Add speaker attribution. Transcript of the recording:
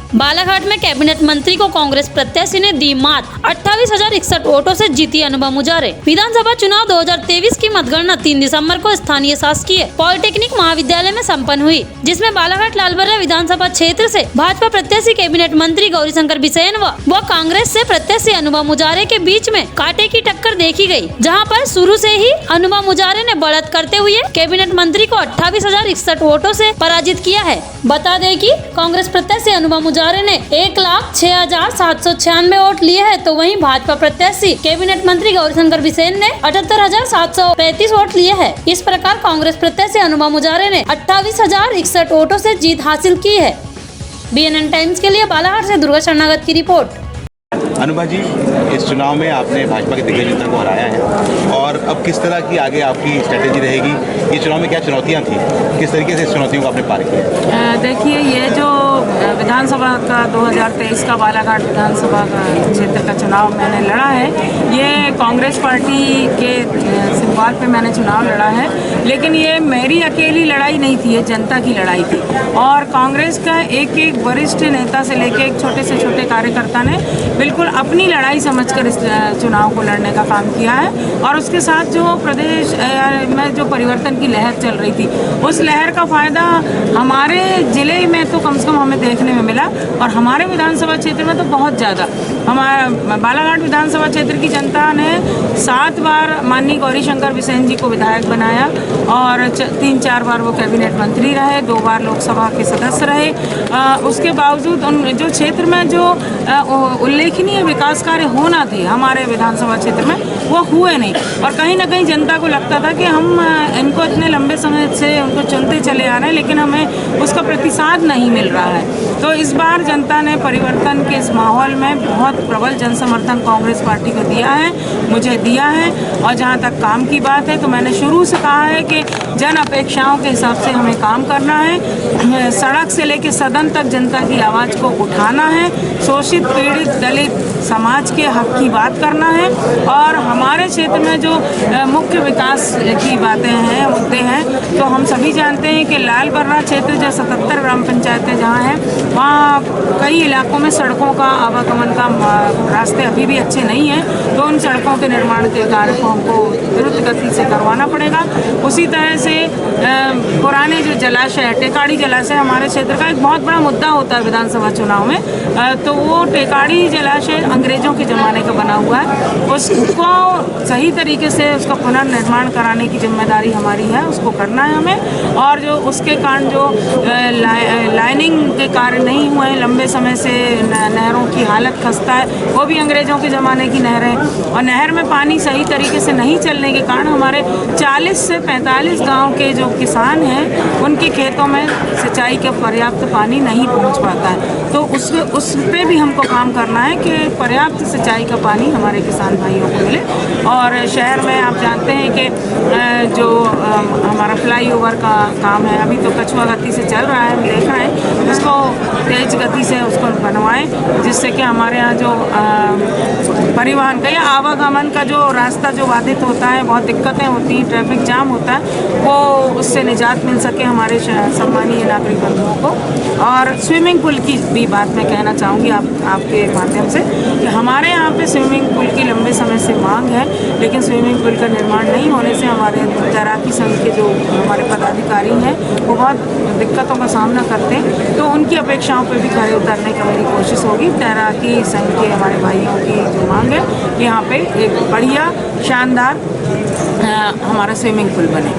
Speaker 1: बालाघाट में कैबिनेट मंत्री को कांग्रेस प्रत्याशी ने दी मात। 28,061 वोटों से जीती अनुभा मुजारे। विधानसभा चुनाव 2023 की मतगणना 3 दिसंबर को स्थानीय शासकीय पॉलिटेक्निक महाविद्यालय में संपन्न हुई, जिसमें बालाघाट लालबर्रा विधानसभा क्षेत्र से भाजपा प्रत्याशी कैबिनेट मंत्री गौरीशंकर बिसेन व कांग्रेस से प्रत्याशी अनुभा मुजारे के बीच में कांटे की टक्कर देखी गयी, जहाँ पर शुरू से ही अनुभा मुजारे ने बढ़त करते हुए कैबिनेट मंत्री को 28,061 वोटों से पराजित किया है। बता दें कि कांग्रेस प्रत्याशी अनुभा मुजारे ने 1,06,796 वोट लिए हैं, तो वहीं भाजपा प्रत्याशी कैबिनेट मंत्री गौरीशंकर बिसेन ने 78,735 वोट लिए हैं। इस प्रकार कांग्रेस प्रत्याशी अनुभा मुजारे ने 28,061 वोटों से जीत हासिल की है। BNN टाइम्स के लिए बालाघाट से दुर्गा शरणागत की रिपोर्ट।
Speaker 2: अनुभा जी, इस चुनाव में आपने भाजपा के दिग्गज नेता को हराया है और अब किस तरह की आगे आपकी स्ट्रेटेजी रहेगी? ये चुनाव में क्या चुनौतियां थी, किस तरीके से इस चुनौतियों को आपने पार किया?
Speaker 3: देखिए, ये जो विधानसभा का 2023 का बालाघाट विधानसभा का क्षेत्र का चुनाव मैंने लड़ा है, ये कांग्रेस पार्टी के सिंबल पे मैंने चुनाव लड़ा है, लेकिन ये मेरी अकेली लड़ाई नहीं थी, ये जनता की लड़ाई थी। और कांग्रेस का एक एक वरिष्ठ नेता से लेकर एक छोटे से छोटे कार्यकर्ता ने बिल्कुल अपनी लड़ाई समझकर इस चुनाव को लड़ने का काम किया है। और उसके साथ जो प्रदेश में जो परिवर्तन की लहर चल रही थी, उस लहर का फ़ायदा हमारे ज़िले में तो कम से कम हमें देखने में मिला, और हमारे विधानसभा क्षेत्र में तो बहुत ज़्यादा। हमारा बालाघाट विधानसभा क्षेत्र की जनता ने 7 बार माननीय गौरीशंकर बिसेन जी को विधायक बनाया और 3-4 बार वो कैबिनेट मंत्री रहे, 2 बार लोकसभा के सदस्य रहे। उसके बावजूद उन जो क्षेत्र में जो उल्लेखनीय विकास कार्य होना थे हमारे विधानसभा क्षेत्र में, वो हुए नहीं। और कहीं ना कहीं जनता को लगता था कि हम इनको इतने लंबे समय से उनको चुनते चले आ रहे हैं, लेकिन हमें उसका प्रतिसाद नहीं मिल रहा है। तो इस बार जनता ने परिवर्तन के इस माहौल में बहुत प्रबल जन समर्थन कांग्रेस पार्टी को दिया है, मुझे दिया है। और जहाँ तक काम की बात है, तो मैंने शुरू से कहा है कि जन अपेक्षाओं के हिसाब से हमें काम करना है। सड़क से लेकर सदन तक जनता की आवाज़ को उठाना है, शोषित पीड़ित दलित समाज के हक की बात करना है। और हमारे क्षेत्र में जो मुख्य विकास की बातें हैं, मुद्दे हैं, तो हम सभी जानते हैं कि लालबर्रा क्षेत्र जो 77 ग्राम पंचायतें जहाँ हैं, वहाँ कई इलाकों में सड़कों का आवागमन का रास्ते अभी भी अच्छे नहीं हैं। तो उन सड़कों के निर्माण के कार्य को हमको द्रुत गति से करवाना पड़ेगा। उसी तरह से पुराने जो जलाशय, टेकाड़ी जलाशय हमारे क्षेत्र का एक बहुत बड़ा मुद्दा होता है विधानसभा चुनाव में, तो वो टेकाड़ी जलाशय अंग्रेज़ों के ज़माने का बना हुआ है, उसको सही तरीके से उसका पुनर्निर्माण कराने की जिम्मेदारी हमारी है, उसको करना है हमें। और जो उसके कारण जो लाइनिंग के कार्य नहीं हुए हैं, लंबे समय से नहरों की हालत खस्ता है, वो भी अंग्रेज़ों के ज़माने की नहरें, और नहर में पानी सही तरीके से नहीं चलने के कारण हमारे 40 से 45 गाँव के जो किसान हैं, उनके खेतों में सिंचाई का पर्याप्त पानी नहीं पहुँच पाता है। तो उस पे भी हमको काम करना है कि पर्याप्त सिंचाई का पानी हमारे किसान भाइयों को मिले। और शहर में आप जानते हैं कि जो हमारा फ्लाईओवर का काम है, अभी तो कछुआ गति से चल रहा है, हम देख रहे हैं, उसको तेज गति से उसको बनवाएं, जिससे कि हमारे यहाँ जो परिवहन का या आवागमन का जो रास्ता जो बाधित होता है, बहुत दिक्कतें होती हैं, ट्रैफिक जाम होता है, वो उससे निजात मिल सके हमारे सम्मानीय नागरिक बंधुओं को। और स्विमिंग पूल की भी बात मैं कहना चाहूँगी आपके माध्यम से कि हमारे यहाँ पे स्विमिंग पूल की लंबे समय से मांग है, लेकिन स्विमिंग पूल का निर्माण नहीं होने से हमारे तैराकी संघ के जो हमारे पदाधिकारी हैं, वो बहुत दिक्कतों का सामना करते हैं। तो उनकी अपेक्षाओं पे भी खड़े उतरने की मेरी कोशिश होगी। तैराकी संघ के हमारे भाइयों की जो मांग है, यहाँ पे एक बढ़िया शानदार हमारा स्विमिंग पूल बने।